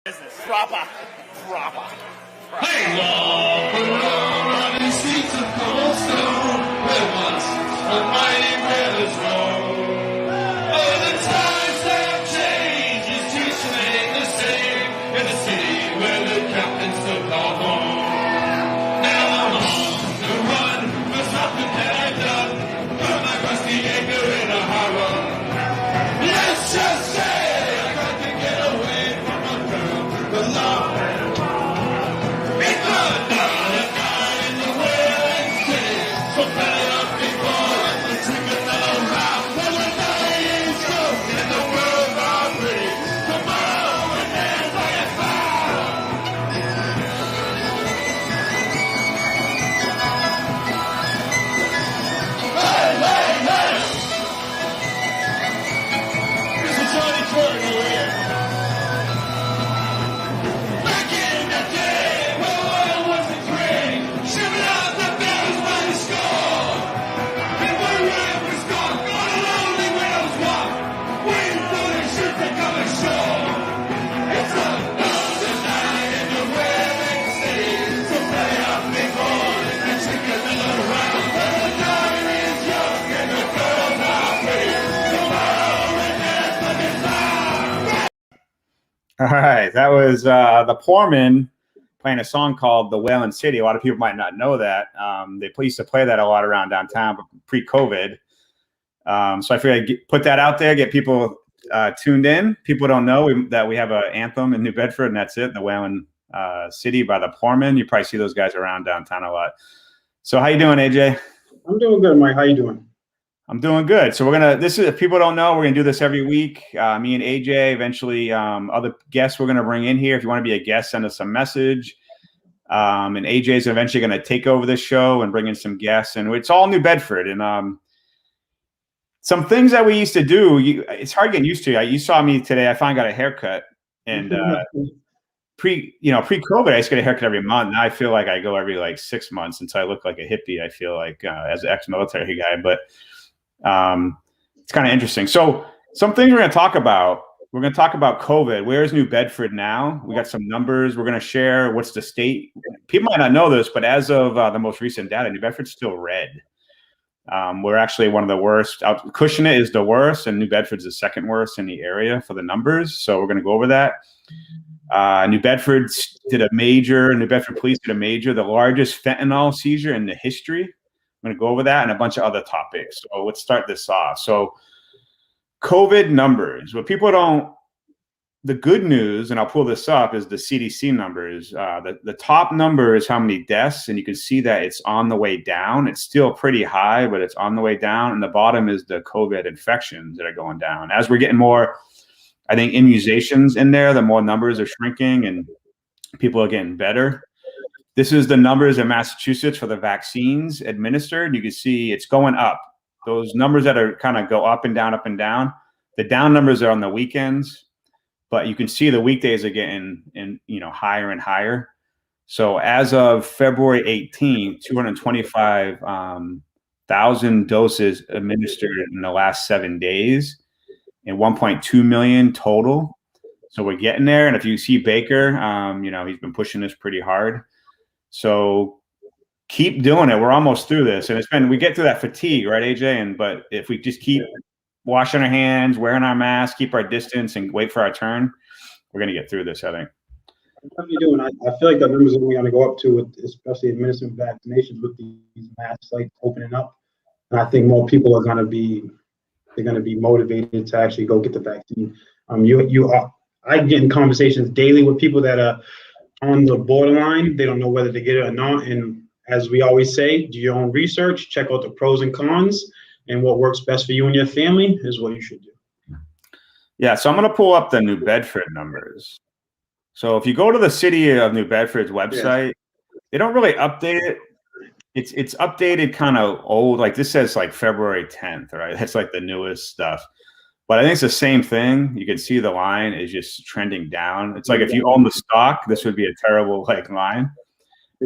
Business. Proper. Hey, walk along on the streets of cobblestone, where once a mighty rivers roll. Oh, the times have changed, his streets remain the same, in the city where the captain still call home. Now I'm on the run for something that I've done, for my rusty anchor in a harbor. Let's just say I got to get away from a girl with love. All right, that was the Poorman playing a song called "The Whaling City." A lot of people might not know that. They used to play that a lot around downtown, but pre-COVID. So I figured I'd put that out there, get people tuned in. People don't know that we have an anthem in New Bedford, and that's it, "The Whaling City" by the Poorman. You probably see those guys around downtown a lot. So how you doing, AJ? I'm doing good, Mike. How you doing? I'm doing good. So if people don't know, we're gonna do this every week. Me and AJ, eventually other guests we're gonna bring in here. If you want to be a guest, send us a message. And AJ's eventually gonna take over this show and bring in some guests. And it's all New Bedford. And some things that we used to do, it's hard getting used to. You saw me today. I finally got a haircut. And pre-COVID, I used to get a haircut every month. Now I feel like I go every like 6 months until I look like a hippie. I feel like as an ex-military guy, but it's kind of interesting. So some things we're going to talk about. We're going to talk about COVID. Where's New Bedford now? We got some numbers. We're going to share what's the state. People might not know this, but as of the most recent data, New Bedford's still red. We're actually one of the worst. Cushionit is the worst, and New Bedford's the second worst in the area for the numbers. So we're going to go over that. New Bedford police did a major, the largest fentanyl seizure in the history. I'm going to go over that and a bunch of other topics. So let's start this off. So COVID numbers. What people don't, the good news, and I'll pull this up, is the CDC numbers. The top number is how many deaths, and you can see that it's on the way down. It's still pretty high, but it's on the way down. And the bottom is the COVID infections that are going down. As we're getting more, I think, immunizations in there, the more numbers are shrinking and people are getting better. This is the numbers in Massachusetts for the vaccines administered. You can see it's going up. Those numbers that are kind of go up and down, the down numbers are on the weekends, but you can see the weekdays are getting higher and higher. So as of February 18th, 225,000 doses administered in the last 7 days and 1.2 million total. So we're getting there. And if you see Baker, he's been pushing this pretty hard. So keep doing it. We're almost through this. And we get through that fatigue, right, AJ? But if we just keep washing our hands, wearing our masks, keep our distance, and wait for our turn, we're going to get through this, I think. How are you doing? I feel like the numbers are going to go up too, especially administering vaccinations with these mass sites opening up. And I think more people are going to be motivated to actually go get the vaccine. I get in conversations daily with people that are on the borderline. They don't know whether to get it or not. And as we always say, do your own research, check out the pros and cons, and what works best for you and your family is what you should do. Yeah, so I'm going to pull up the New Bedford numbers. So if you go to the city of New Bedford's website, They don't really update it. It's updated kind of old. Like this says like February 10th, right? That's like the newest stuff. But I think it's the same thing. You can see the line is just trending down. It's like if you own the stock, this would be a terrible like line.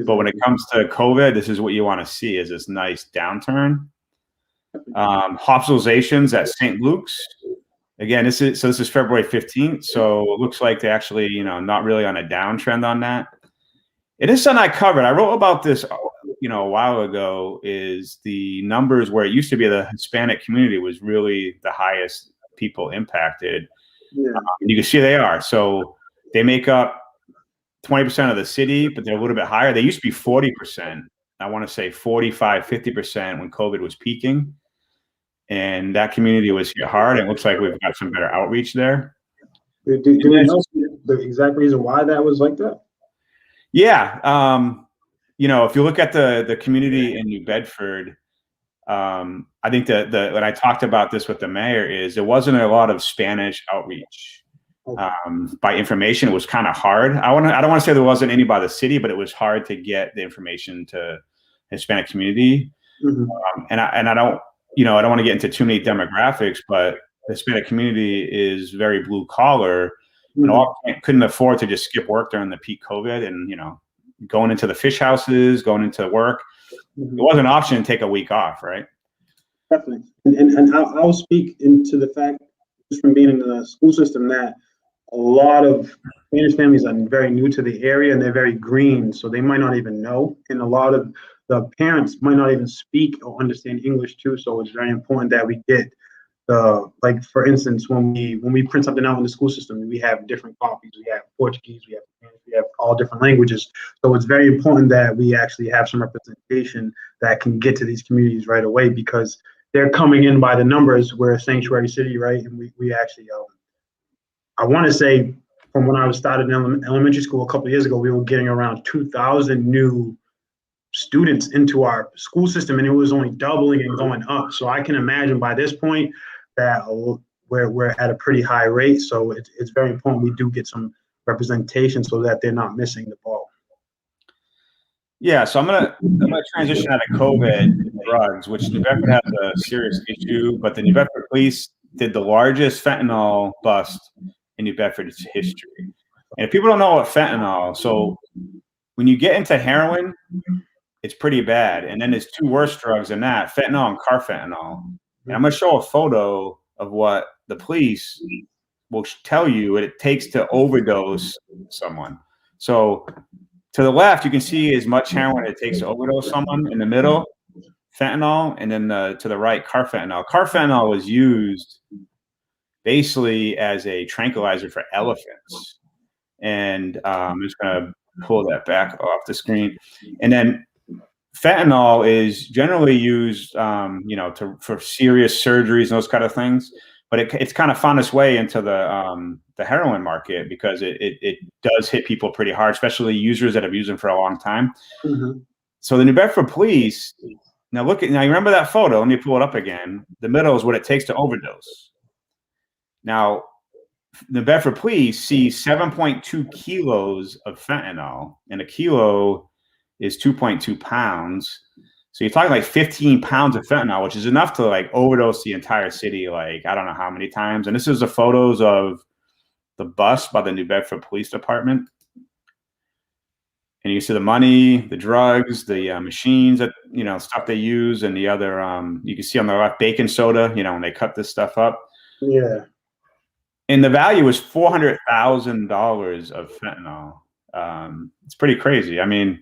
But when it comes to COVID, this is what you want to see, is this nice downturn. Hospitalizations at St. Luke's Again, this is February 15th, so it looks like they actually, not really on a downtrend on that. It is something I covered. I wrote about this, a while ago, is the numbers where it used to be the Hispanic community was really the highest people impacted. Yeah. And you can see they are. So they make up 20% of the city, but they're a little bit higher. They used to be 40%. I want to say 45, 50% when COVID was peaking. And that community was hit hard. It looks like we've got some better outreach there. Do we know the exact reason why that was like that? Yeah. If you look at the community in New Bedford, I think when I talked about this with the mayor is there wasn't a lot of Spanish outreach. By information, it was kind of hard. I don't want to say there wasn't any by the city, but it was hard to get the information to Hispanic community. Mm-hmm. And I don't want to get into too many demographics, but the Hispanic community is very blue collar. Mm-hmm. And all couldn't afford to just skip work during the peak COVID and, going into the fish houses, going into work. Mm-hmm. It wasn't an option to take a week off, right? Definitely. And I'll speak into the fact, just from being in the school system, that a lot of Spanish families are very new to the area and they're very green, so they might not even know. And a lot of the parents might not even speak or understand English too. So it's very important that we get like for instance, when we print something out in the school system, we have different copies. We have Portuguese, we have Spanish, we have all different languages. So it's very important that we actually have some representation that can get to these communities right away, because they're coming in by the numbers. We're a sanctuary city, right? And we actually, I want to say, from when I was started in elementary school a couple of years ago, we were getting around 2,000 new students into our school system, and it was only doubling and going up. So I can imagine by this point that we're at a pretty high rate. So it's very important we do get some representation so that they're not missing the ball. Yeah, so I'm gonna transition out of COVID to drugs, which New Bedford has a serious issue, but the New Bedford police did the largest fentanyl bust in New Bedford's history. And if people don't know what fentanyl, so when you get into heroin, it's pretty bad. And then there's two worse drugs than that, fentanyl and carfentanil. And I'm going to show a photo of what the police will tell you what it takes to overdose someone. So to the left, you can see as much heroin it takes to overdose someone. In the middle, fentanyl. And then to the right, carfentanil. Carfentanil was used basically as a tranquilizer for elephants. And I'm just going to pull that back off the screen. And then fentanyl is generally used, for serious surgeries and those kind of things. But it's kind of found its way into the heroin market because it does hit people pretty hard, especially users that have used them for a long time. Mm-hmm. So the New Bedford police, now you remember that photo? Let me pull it up again. The middle is what it takes to overdose. Now, the Bedford police see 7.2 kilos of fentanyl, and a kilo is 2.2 pounds. So you're talking like 15 pounds of fentanyl, which is enough to like overdose the entire city, like I don't know how many times. And this is the photos of the bus by the New Bedford Police Department. And you see the money, the drugs, the machines that, stuff they use, and the other, you can see on the left, baking soda, when they cut this stuff up. Yeah. And the value was $400,000 of fentanyl. It's pretty crazy. I mean,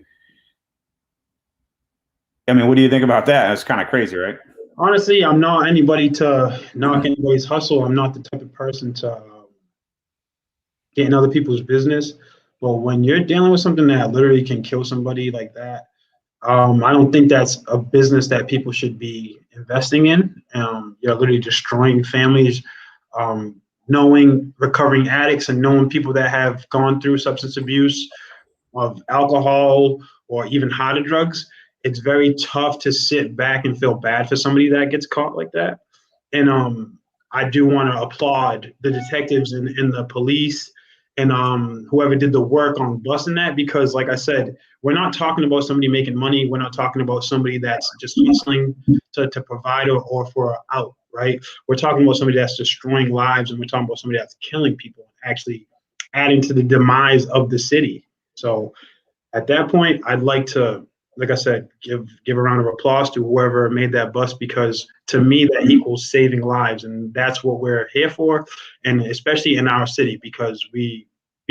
what do you think about that? It's kind of crazy, right? Honestly, I'm not anybody to knock anybody's hustle. I'm not the type of person to get in other people's business. But when you're dealing with something that literally can kill somebody like that, I don't think that's a business that people should be investing in. You're literally destroying families. Knowing recovering addicts and knowing people that have gone through substance abuse of alcohol or even harder drugs, it's very tough to sit back and feel bad for somebody that gets caught like that. And I do want to applaud the detectives and the police and whoever did the work on busting that, because like I said, we're not talking about somebody making money. We're not talking about somebody that's just hustling to provide or for out, right? We're talking about somebody that's destroying lives, and we're talking about somebody that's killing people, actually adding to the demise of the city. So at that point, I'd like to like I said, give a round of applause to whoever made that bus, because to me that equals saving lives, and that's what we're here for, and especially in our city, because we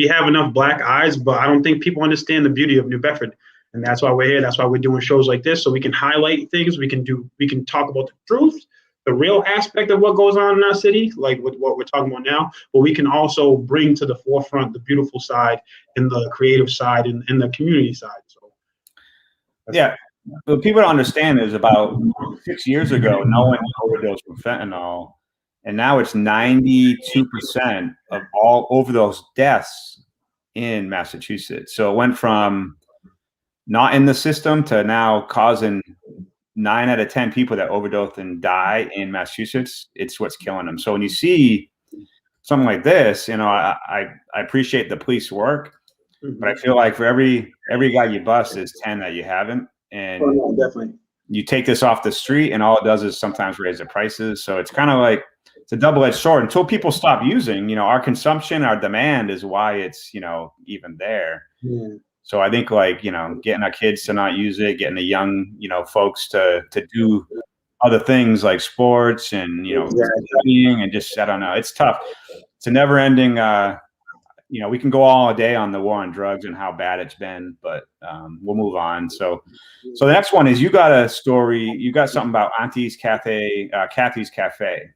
have enough black eyes, but I don't think people understand the beauty of New Bedford, and that's why we're here. That's why we're doing shows like this, so we can highlight things. We can talk about the truth, the real aspect of what goes on in our city, like with what we're talking about now, but we can also bring to the forefront the beautiful side and the creative side and the community side. So. Yeah, what people don't understand is about 6 years ago, no one overdosed from fentanyl, and now it's 92% of all overdose deaths in Massachusetts. So it went from not in the system to now causing 9 out of 10 people that overdose and die in Massachusetts. It's what's killing them. So when you see something like this, I appreciate the police work. But I feel like for every guy you bust is 10 that you haven't. And Definitely. You take this off the street and all it does is sometimes raise the prices. So it's kind of like it's a double-edged sword. Until people stop using, our consumption, our demand is why it's, even there. Yeah. So I think getting our kids to not use it, getting the young, folks to do other things like sports and, studying and just, I don't know, it's tough. It's a never ending, we can go all day on the war on drugs and how bad it's been, but we'll move on. So the next one is you got a story. You got something about Auntie's Cafe, Kathy's Cafe.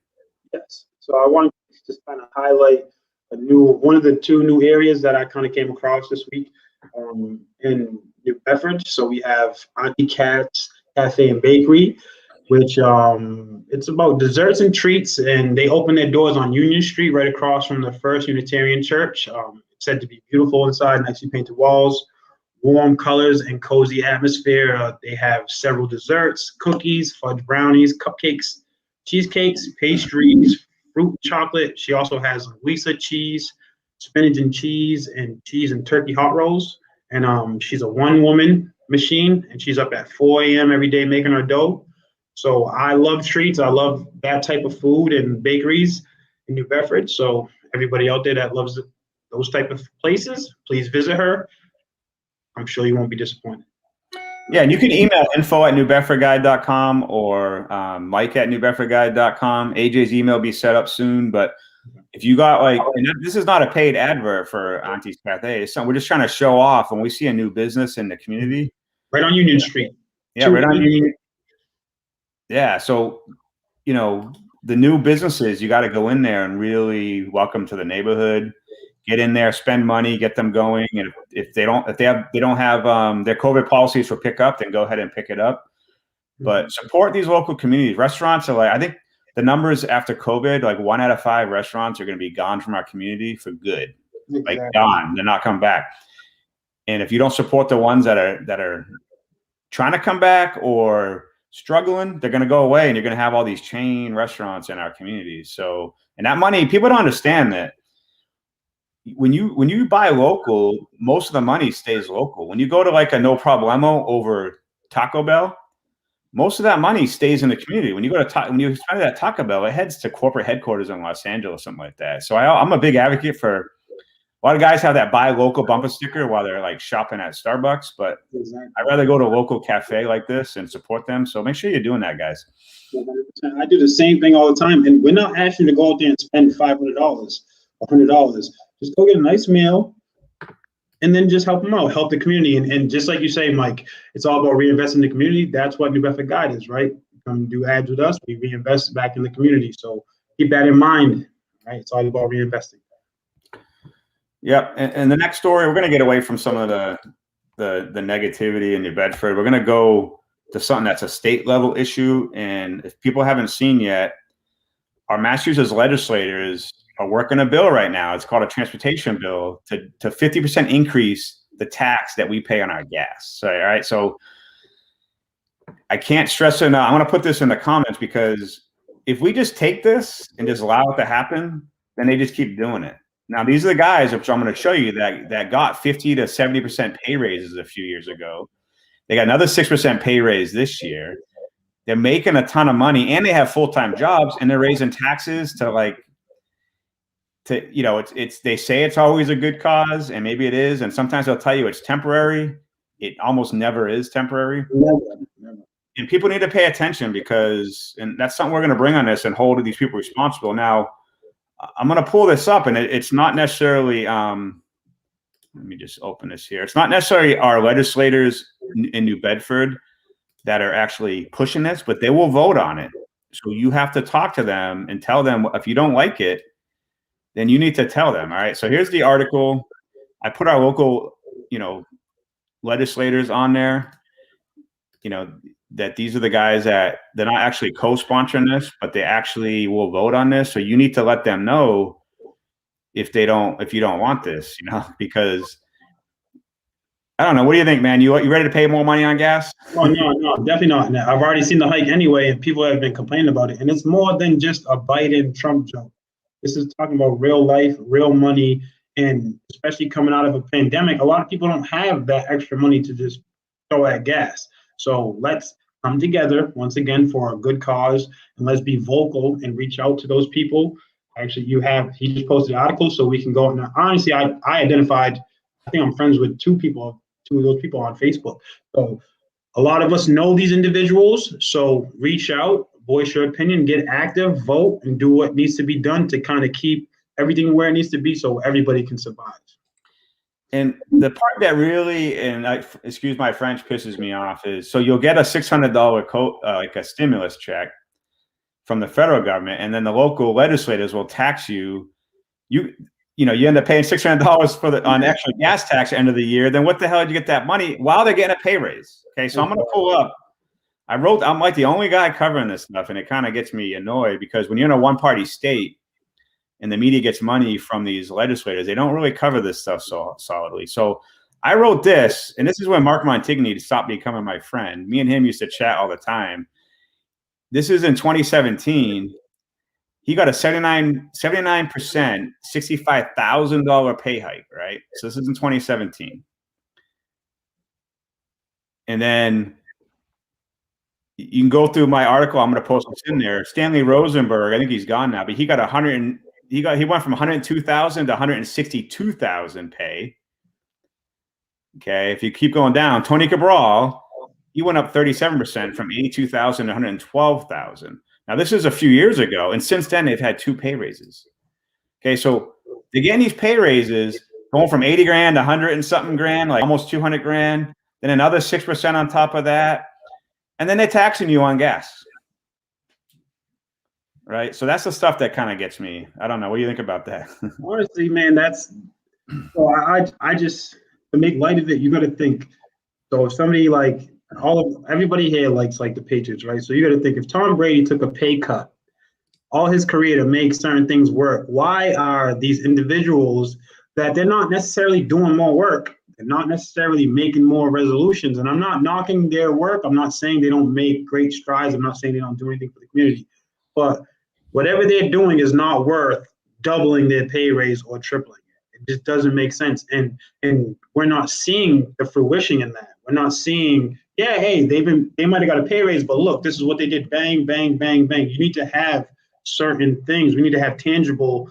Yes. So I want to just kind of highlight one of the 2 new areas that I kind of came across this week in New Bedford. So we have Auntie Cat's Cafe and Bakery, which it's about desserts and treats, and they open their doors on Union Street right across from the First Unitarian Church. It's said to be beautiful inside, nicely painted walls, warm colors, and cozy atmosphere. They have several desserts, cookies, fudge brownies, cupcakes, cheesecakes, pastries, fruit chocolate. She also has Lisa cheese, spinach and cheese and turkey hot rolls. And she's a one-woman machine, and she's up at 4 a.m. every day making her dough. So I love treats. I love that type of food and bakeries in New Bedford. So everybody out there that loves those type of places, please visit her. I'm sure you won't be disappointed. Yeah, and you can email info@newbedfordguide.com or mike@newbedfordguide.com. AJ's email will be set up soon, but if you got and this is not a paid advert for Auntie's Cafe. We're just trying to show off when we see a new business in the community. Right on Union Street. Yeah, right on Union. Yeah, so the new businesses, you got to go in there and really welcome to the neighborhood. Get in there, spend money, get them going. And if they don't have their COVID policies for pickup, then go ahead and pick it up. But support these local communities. Restaurants are I think the numbers after COVID, 1 out of 5 restaurants are going to be gone from our community for good. Exactly. Gone. They're not coming back. And if you don't support the ones that are trying to come back or struggling, they're going to go away, and you're going to have all these chain restaurants in our communities. So, and that money, people don't understand that when you buy local, most of the money stays local. When you go to a No Problemo over Taco Bell, most of that money stays in the community. When you go to when you spend at Taco Bell, it heads to corporate headquarters in Los Angeles, something like that. So I'm a big advocate for. A lot of guys have that buy local bumper sticker while they're shopping at Starbucks, but exactly. I'd rather go to a local cafe like this and support them. So make sure you're doing that, guys. 100%. I do the same thing all the time, and we're not asking you to go out there and spend $500 or $100. Just go get a nice meal, and then just help them out, help the community. And just like you say, Mike, it's all about reinvesting in the community. That's what New Bedford Guide is, right? Come do ads with us, we reinvest back in the community. So keep that in mind, right? It's all about reinvesting. Yep. And the next story, we're going to get away from some of the negativity in New Bedford. We're going to go to something that's a state level issue. And if people haven't seen yet, our Massachusetts legislators are working a bill right now. It's called a transportation bill to 50% increase the tax that we pay on our gas. So, all right. So I can't stress enough. I want to put this in the comments, because if we just take this and just allow it to happen, then they just keep doing it. Now, these are the guys, which I'm going to show you, that got 50 to 70% pay raises a few years ago. They got another 6% pay raise this year. They're making a ton of money, and they have full-time jobs, and they're raising taxes to it's they say it's always a good cause, and maybe it is, and sometimes they'll tell you it's temporary, it almost never is temporary. Never. And people need to pay attention and that's something we're going to bring on this and hold these people responsible. Now, I'm going to pull this up, and it's not necessarily, let me just open this here. It's not necessarily our legislators in New Bedford that are actually pushing this, but they will vote on it. So you have to talk to them and tell them if you don't like it, then you need to tell them. All right. So here's the article. I put our local, legislators on there, that these are the guys that they're not actually co-sponsoring this, but they actually will vote on this. So you need to let them know if you don't want this, because I don't know. What do you think, man? You ready to pay more money on gas? Oh, no, definitely not. No, I've already seen the hike anyway, and people have been complaining about it. And it's more than just a Biden-Trump joke. This is talking about real life, real money, and especially coming out of a pandemic, a lot of people don't have that extra money to just throw at gas. So let's come together once again for a good cause, and let's be vocal and reach out to those people. Actually, he just posted an article, so we can go. Now, honestly, I identified, I think I'm friends with two of those people on Facebook. So a lot of us know these individuals. So reach out, voice your opinion, get active, vote, and do what needs to be done to kind of keep everything where it needs to be so everybody can survive. And the part that really, and excuse my French, pisses me off is, so you'll get a $600 like a stimulus check from the federal government, and then the local legislators will tax you. You end up paying $600 on extra gas tax at the end of the year. Then what the hell did you get that money while they're getting a pay raise? Okay, so I'm going to pull up. I'm like the only guy covering this stuff, and it kind of gets me annoyed because when you're in a one-party state and the media gets money from these legislators, they don't really cover this stuff so solidly. So I wrote this, and this is when Mark Montigny stopped becoming my friend. Me and him used to chat all the time. This is in 2017. He got a 79%, $65,000 pay hike, right? So this is in 2017. And then you can go through my article. I'm going to post this in there. Stanley Rosenberg, I think he's gone now, but he got he went from 102,000 to 162,000 pay. Okay, if you keep going down, Tony Cabral, he went up 37% from 82,000 to 112,000. Now, this is a few years ago, and since then, they've had 2 pay raises. Okay, so they're getting these pay raises going from 80 grand to 100 and something grand, like almost 200 grand, then another 6% on top of that, and then they're taxing you on gas. Right? So that's the stuff that kind of gets me. I don't know. What do you think about that? Honestly, man, I just, to make light of it, you got to think. So if somebody like, everybody here likes like the Patriots, right? So you got to think, if Tom Brady took a pay cut all his career to make certain things work, why are these individuals that they're not necessarily doing more work, they're not necessarily making more resolutions? And I'm not knocking their work. I'm not saying they don't make great strides. I'm not saying they don't do anything for the community, but whatever they're doing is not worth doubling their pay raise or tripling it. It just doesn't make sense. And we're not seeing the fruition in that. We're not seeing, yeah, hey, they might have got a pay raise, but look, this is what they did. Bang, bang, bang, bang. You need to have certain things. We need to have tangible,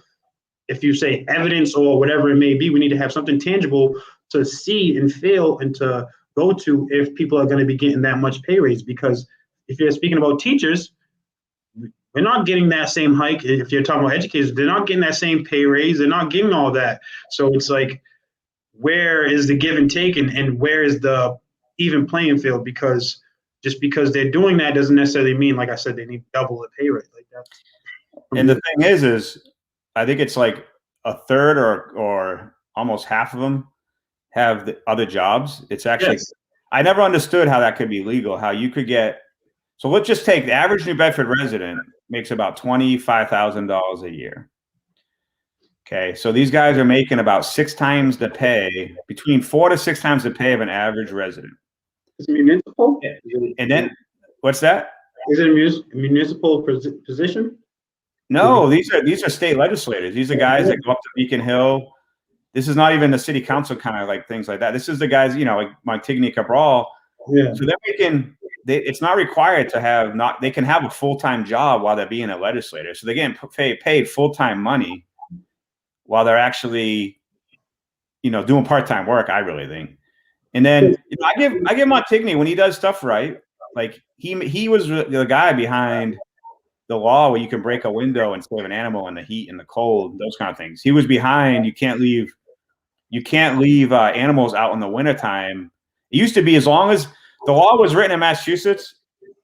if you say evidence or whatever it may be, we need to have something tangible to see and feel and to go to if people are going to be getting that much pay raise. Because if you're speaking about teachers, they're not getting that same hike. If you're talking about educators, they're not getting that same pay raise. They're not getting all that. So it's like, where is the give and take, and where is the even playing field? Because just because they're doing that doesn't necessarily mean, like I said, they need double the pay rate like that. And the thing is I think it's like a third or almost half of them have the other jobs. It's actually, yes. I never understood how that could be legal, how you could get. So let's just take the average New Bedford resident makes about $25,000 a year. Okay, so these guys are making about 6 times the pay, between 4 to 6 times the pay of an average resident. Is it municipal? And then, what's that? Is it a municipal position? No, these are state legislators. These are guys that go up to Beacon Hill. This is not even the city council kind of like things like that. This is the guys, like Montigny Cabral. Yeah. So then it's not required to have they can have a full-time job while they're being a legislator. So they're getting paid full-time money while they're actually, doing part-time work, I really think. And then I give Montigny when he does stuff right. Like he was the guy behind the law where you can break a window and save an animal in the heat and the cold, those kind of things. He was behind. You can't leave animals out in the wintertime. It used to be as long as the law was written in Massachusetts,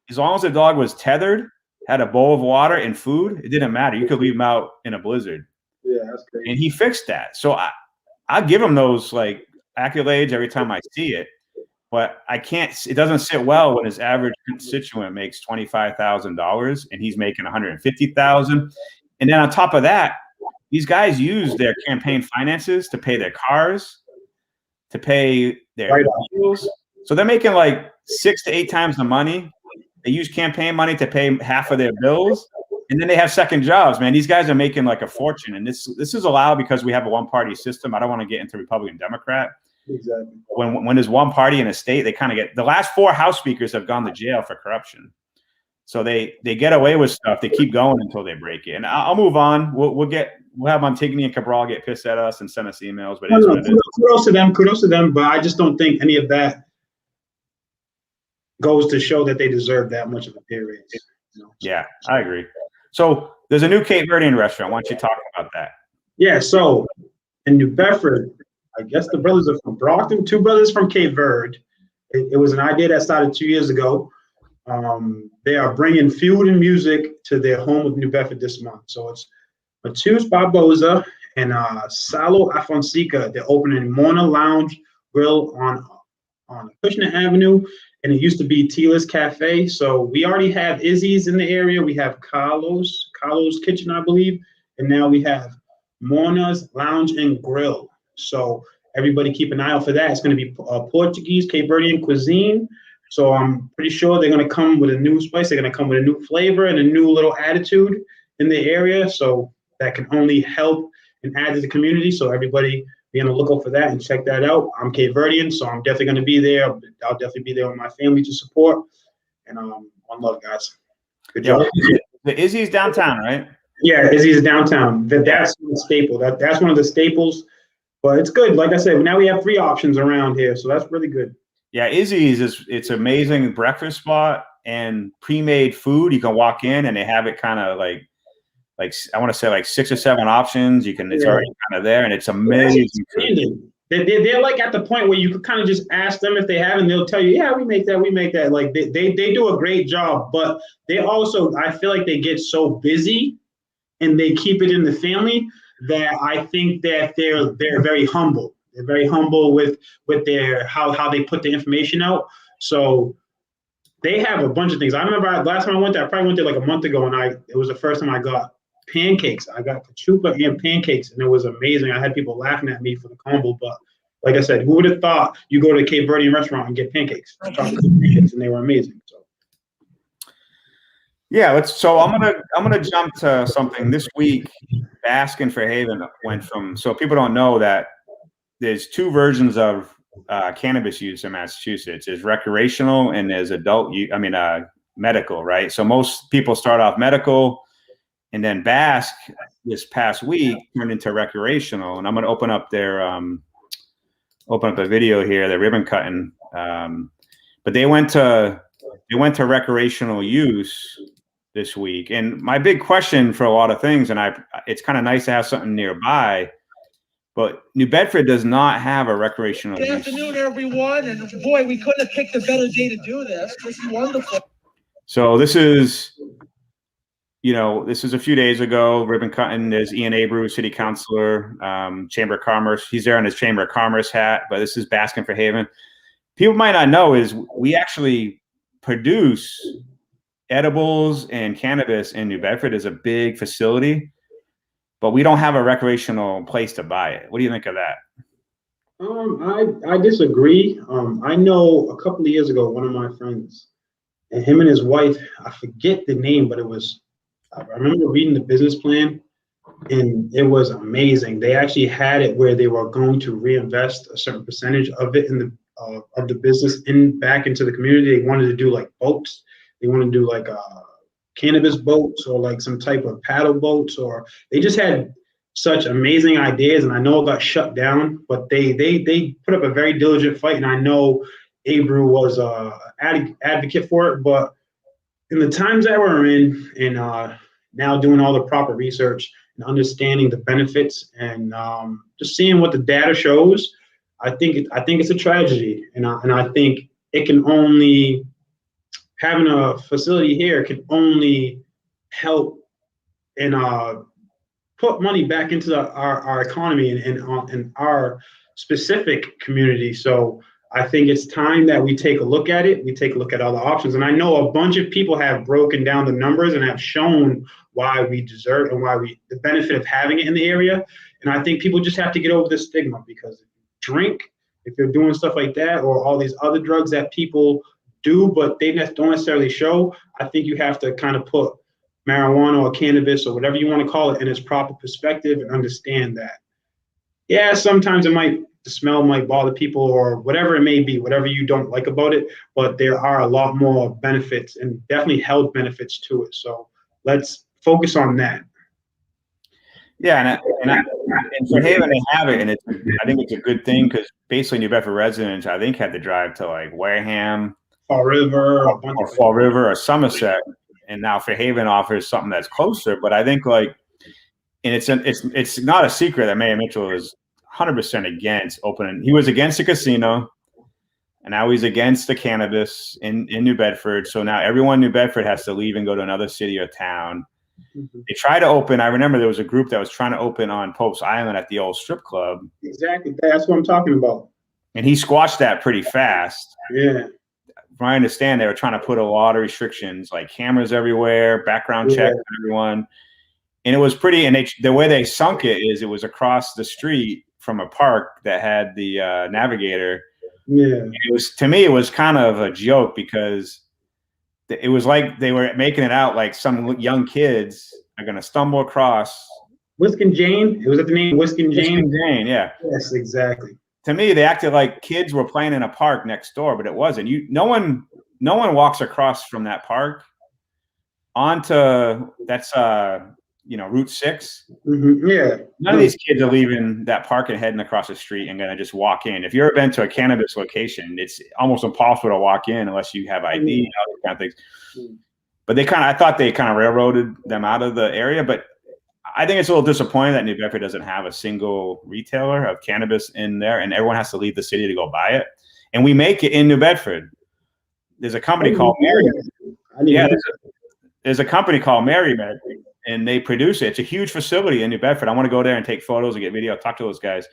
as long as the dog was tethered, had a bowl of water and food, it didn't matter. You could leave him out in a blizzard. Yeah, that's crazy. And he fixed that. So I give him those like accolades every time I see it. But I can't. It doesn't sit well when his average constituent makes $25,000 and he's making $150,000. And then on top of that, these guys use their campaign finances to pay their cars, to pay their bills. So they're making like 6 to 8 times the money. They use campaign money to pay half of their bills, and then they have second jobs. Man, these guys are making like a fortune, and this is allowed because we have a one-party system. I don't want to get into Republican Democrat. Exactly. When there's one party in a state, they kind of get the last 4 House speakers have gone to jail for corruption. So they get away with stuff. They keep going until they break it. And I'll move on. We'll have Montigny and Cabral get pissed at us and send us emails. But kudos to them. But I just don't think any of that goes to show that they deserve that much of a pay raise. Yeah, I agree. So there's a new Cape Verdean restaurant. Why don't you talk about that? Yeah. So in New Bedford, I guess the brothers are from Brockton, 2 brothers from Cape Verde. It was an idea that started 2 years ago. They are bringing food and music to their home of New Bedford this month. So it's Matheus Barbosa and Salo Afonseca. They're opening Mona Lounge Grill on Kushner Avenue, and it used to be Tila's Cafe. So we already have Izzy's in the area. We have Carlos Kitchen, I believe, and now we have Mona's Lounge and Grill. So everybody keep an eye out for that. It's going to be Portuguese, Cape Verdean cuisine. So I'm pretty sure they're going to come with a new spice. They're going to come with a new flavor and a new little attitude in the area. So that can only help and add to the community. So everybody be on the lookout for that and check that out. I'm Cape Verdean, so I'm definitely going to be there. I'll definitely be there with my family to support. And one love, guys. Good job. The Izzy's downtown, right? Yeah, Izzy's downtown. That's the staple. That's one of the staples. But it's good. Like I said, now we have 3 options around here, so that's really good. Yeah, Izzy's it's amazing breakfast spot and pre-made food. You can walk in and they have it kind of like I want to say like 6 or 7 options. It's already kind of there, and it's amazing. They're like at the point where you could kind of just ask them if they have, and they'll tell you, yeah, we make that. Like they do a great job, but they also, I feel like they get so busy and they keep it in the family that I think that they're very humble. They're very humble with their how they put the information out. So they have a bunch of things. I remember last time I went there, I probably went there like a month ago, and it was the first time I got pancakes. I got cachupa and pancakes, and it was amazing. I had people laughing at me for the combo, but like I said, who would have thought you go to a Cape Verdean restaurant and get pancakes? And they were amazing. So. Yeah, so I'm gonna jump to something this week. Basque and Fairhaven went from, so people don't know that there's 2 versions of cannabis use in Massachusetts. There's recreational and there's adult use, medical, right? So most people start off medical, and then Basque this past week turned into recreational. And I'm going to open up a video here, the ribbon cutting. But they went to recreational use this week. And my big question for a lot of things, and it's kind of nice to have something nearby, but New Bedford does not have a recreational use. Good afternoon, everyone. And boy, we couldn't have picked a better day to do this. This is wonderful. So this is a few days ago, ribbon cutting. There's Ian Abreu, city councilor, Chamber of Commerce. He's there in his Chamber of Commerce hat, but this is Basque and Fairhaven. People might not know is we actually produce edibles and cannabis in New Bedford. Is a big facility, but we don't have a recreational place to buy it. What do you think of that? I disagree. I know a couple of years ago, one of my friends, and him and his wife, I forget the name, but I remember reading the business plan, and it was amazing. They actually had it where they were going to reinvest a certain percentage of it of the business back into the community. They wanted to do like boats. They wanted to do like cannabis boats or like some type of paddle boats, or they just had such amazing ideas, and I know it got shut down, but they put up a very diligent fight, and I know Abreu was a advocate for it. But in the times that we're in, and now doing all the proper research and understanding the benefits, and just seeing what the data shows, I think it's a tragedy, and I think it can only, having a facility here can only help and put money back into our economy and our specific community. So I think it's time that we take a look at it. We take a look at all the options. And I know a bunch of people have broken down the numbers and have shown why we deserve and the benefit of having it in the area. And I think people just have to get over the stigma, because if you drink, if you're doing stuff like that, or all these other drugs that people do, but they don't necessarily show, I think you have to kind of put marijuana or cannabis or whatever you want to call it in its proper perspective and understand that, yeah, sometimes the smell might bother people or whatever it may be, whatever you don't like about it, but there are a lot more benefits and definitely health benefits to it. So let's focus on that. Yeah, and for Haven to have it, and I think it's a good thing, because basically New Bedford residents, I think, had to drive to like Wareham, Fall River, or Somerset, and now Fairhaven offers something that's closer. But I think and it's not a secret that Mayor Mitchell is 100% against opening. He was against the casino, and now he's against the cannabis in New Bedford. So now everyone in New Bedford has to leave and go to another city or town. Mm-hmm. They tried to open. I remember there was a group that was trying to open on Pope's Island at the old strip club. Exactly, that's what I'm talking about. And he squashed that pretty fast. Yeah. From what I understand, they were trying to put a lot of restrictions, like cameras everywhere, background check on everyone. And it was pretty, and the way they sunk it is it was across the street from a park that had the Navigator. Yeah. To me, it was kind of a joke, because it was like they were making it out like some young kids are going to stumble across. Whiskin' Jane? It was at the name Whiskin' Jane? Whiskin' Jane, yeah. Yes, exactly. To me, they acted like kids were playing in a park next door, but it wasn't. No one walks across from that park onto Route 6. Mm-hmm. Yeah. None of these kids are leaving that park and heading across the street and gonna just walk in. If you've ever been to a cannabis location, it's almost impossible to walk in unless you have ID and all these kind of things. Mm-hmm. But I thought they kind of railroaded them out of the area. But I think it's a little disappointing that New Bedford doesn't have a single retailer of cannabis in there, and everyone has to leave the city to go buy it. And we make it in New Bedford. There's a company called MaryMed. Yeah, there's a company called MaryMed, and they produce it. It's a huge facility in New Bedford. I want to go there and take photos and get video, talk to those guys.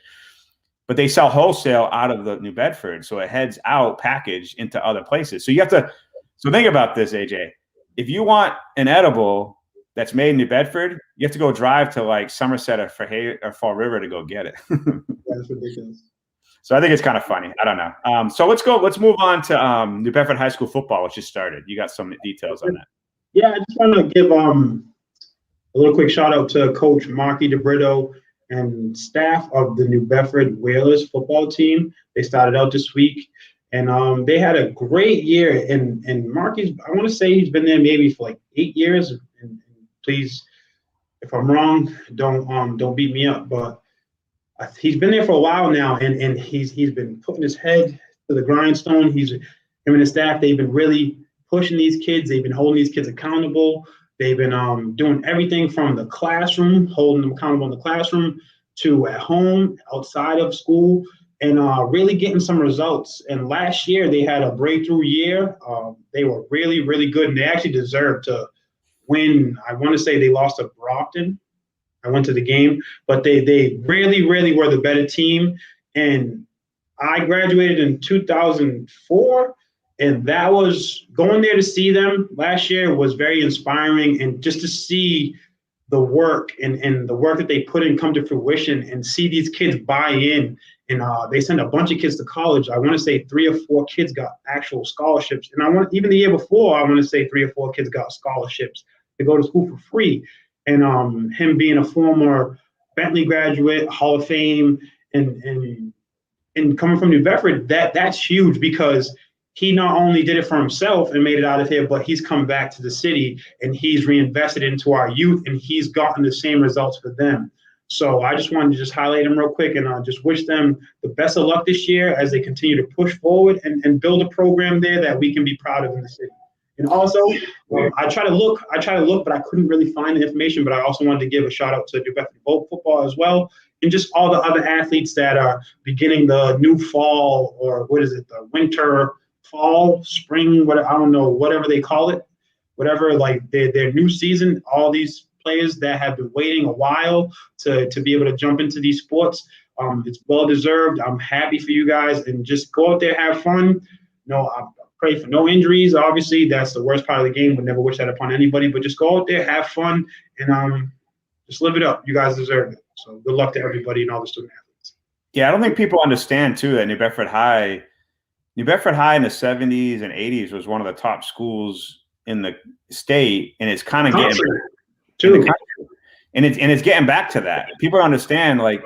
But they sell wholesale out of the New Bedford, so it heads out packaged into other places. So you have to. So think about this, AJ. If you want an edible that's made in New Bedford, you have to go drive to like Somerset or Fall River to go get it. That's ridiculous. So I think it's kind of funny. I don't know. So let's move on to New Bedford High School football, which just started. You got some details on that. Yeah, I just want to give a little quick shout out to Coach Marky DeBrito and staff of the New Bedford Whalers football team. They started out this week, and they had a great year. And Marky's, I want to say he's been there maybe for like 8 years. And please, if I'm wrong, don't beat me up. But he's been there for a while now, and he's been putting his head to the grindstone. Him and his staff, they've been really pushing these kids. They've been holding these kids accountable. They've been doing everything from the classroom, holding them accountable in the classroom, to at home, outside of school, and really getting some results. And last year they had a breakthrough year. They were really, really good, and they actually deserved to win. I want to say they lost to Brockton. I went to the game, but they really, really were the better team. And I graduated in 2004. And that was going there to see them last year was very inspiring, and just to see the work and the work that they put in come to fruition, and see these kids buy in. And they sent a bunch of kids to college. I want to say 3 or 4 kids got actual scholarships. And even the year before, I want to say 3 or 4 kids got scholarships to go to school for free. And him being a former Bentley graduate, Hall of Fame, and coming from New Bedford, that's huge, because he not only did it for himself and made it out of here, but he's come back to the city and he's reinvested into our youth, and he's gotten the same results for them. So I just wanted to just highlight them real quick and just wish them the best of luck this year as they continue to push forward and build a program there that we can be proud of in the city. And also, I try to look, but I couldn't really find the information. But I also wanted to give a shout out to New Bedford football as well, and just all the other athletes that are beginning the new fall, or what is it, the winter, fall, spring, what, I don't know, whatever they call it, whatever, like their new season. All these players that have been waiting a while to be able to jump into these sports. It's well deserved. I'm happy for you guys, and just go out there, have fun. I pray for no injuries. Obviously, that's the worst part of the game. Would never wish that upon anybody, but just go out there, have fun, and just live it up. You guys deserve it. So good luck to everybody and all the student athletes. Yeah, I don't think people understand too that New Bedford High in the 70s and 80s was one of the top schools in the state, and it's kind of getting and it's getting back to that. People understand, like,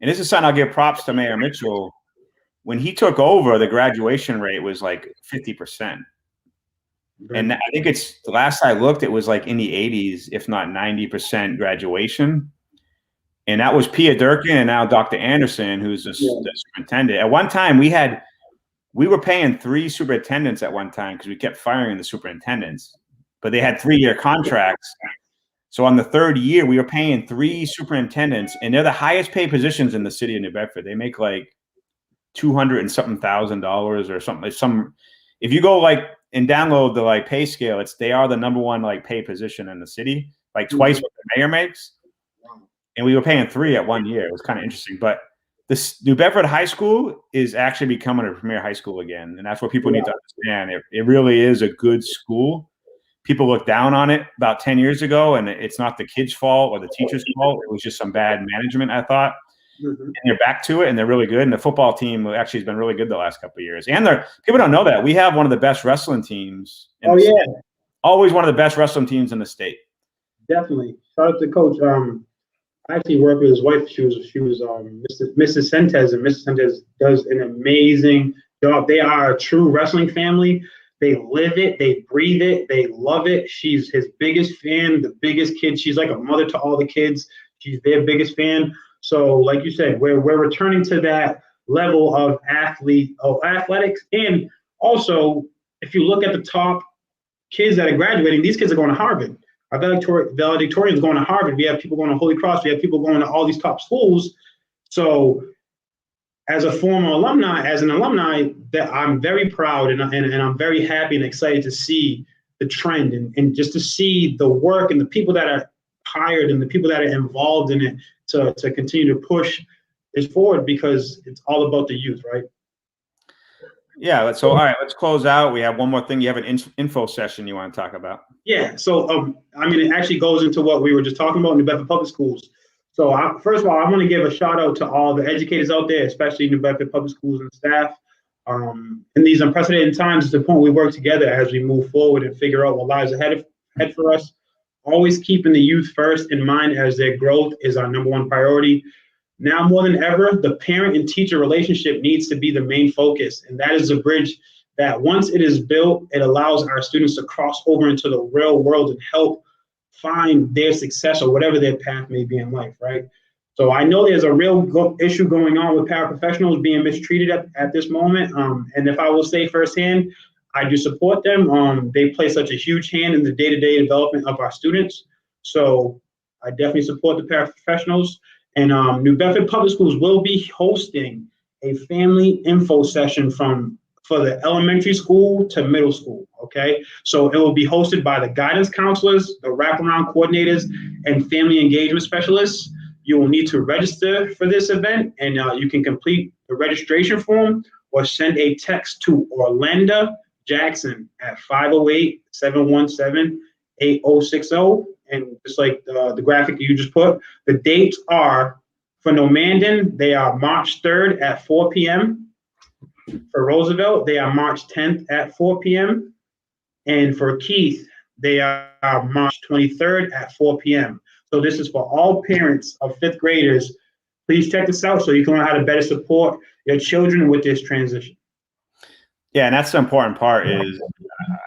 and this is something I'll give props to Mayor Mitchell. When he took over, the graduation rate was like 50%. And I think it's, the last I looked, it was like in the 80s, if not 90% graduation. And that was Pia Durkin and now Dr. Anderson, who's the superintendent. At one time, we were paying 3 superintendents at one time because we kept firing the superintendents, but they had 3-year contracts. So on the 3rd year, we were paying 3 superintendents, and they're the highest paid positions in the city of New Bedford. They make like $200 and something thousand or something. If you go like and download the like pay scale, they are the #1 like pay position in the city, like twice what the mayor makes. And we were paying 3 at 1 year. It was kind of interesting. But this New Bedford High School is actually becoming a premier high school again, and that's what people need to understand. It really is a good school. People looked down on it about 10 years ago, and it's not the kids' fault or the teachers' fault. It was just some bad management, I thought. And they're back to it, and they're really good. And the football team actually has been really good the last couple of years. And people don't know that we have one of the best wrestling teams. Always one of the best wrestling teams in the state. Definitely. Shout out to Coach. I actually worked with his wife. She was Mrs. Sentes, and Mrs. Sentes does an amazing job. They are a true wrestling family. They live it, they breathe it, they love it. She's his biggest fan, the biggest kid. She's like a mother to all the kids. She's their biggest fan. So, like you said, we're returning to that level of athletics. And also, if you look at the top kids that are graduating, these kids are going to Harvard. Our valedictorians going to Harvard. We have people going to Holy Cross. We have people going to all these top schools. So, as a former alumni, that I'm very proud and I'm very happy and excited to see the trend and just to see the work and the people that are hired and the people that are involved in it to continue to push this forward, because it's all about the youth, right? Yeah. All right, let's close out. We have one more thing. You have an info session you want to talk about. Yeah. So, it actually goes into what we were just talking about in New Bedford Public Schools. So, first of all, I want to give a shout out to all the educators out there, especially New Bedford Public Schools and staff. In these unprecedented times, it's important we work together as we move forward and figure out what lies ahead for us. Always keeping the youth first in mind, as their growth is our #1 priority. Now more than ever, the parent and teacher relationship needs to be the main focus. And that is a bridge that once it is built, it allows our students to cross over into the real world and help find their success or whatever their path may be in life, right? So I know there's a real issue going on with paraprofessionals being mistreated at this moment. And if I will say firsthand, I do support them. They play such a huge hand in the day-to-day development of our students. So I definitely support the paraprofessionals. And New Bedford Public Schools will be hosting a family info session for the elementary school to middle school, okay? So it will be hosted by the guidance counselors, the wraparound coordinators, and family engagement specialists. You will need to register for this event, and you can complete the registration form or send a text to Orlando Jackson at 508-717-8060. And just like the graphic you just put, the dates are for Normandan, they are March 3rd at 4 p.m. For Roosevelt, they are March 10th at 4 p.m. And for Keith, they are March 23rd at 4 p.m. So this is for all parents of 5th graders. Please check this out so you can learn how to better support your children with this transition. Yeah, and that's the important part is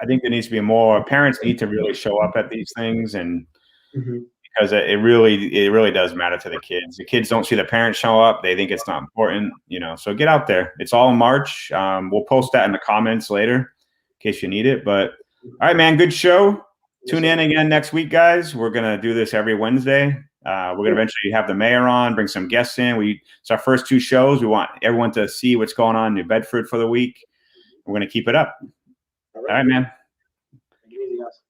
I think there needs to be more, parents need to really show up at these things, and because because it really does matter to the kids. The kids don't see the parents show up. They think it's not important, so get out there. It's all in March. We'll post that in the comments later in case you need it. But all right, man, good show. Tune in again next week, guys. We're going to do this every Wednesday. We're going to eventually have the mayor on, bring some guests in. It's our first 2 shows. We want everyone to see what's going on in New Bedford for the week. We're going to keep it up. All right, man. Take it easy, guys.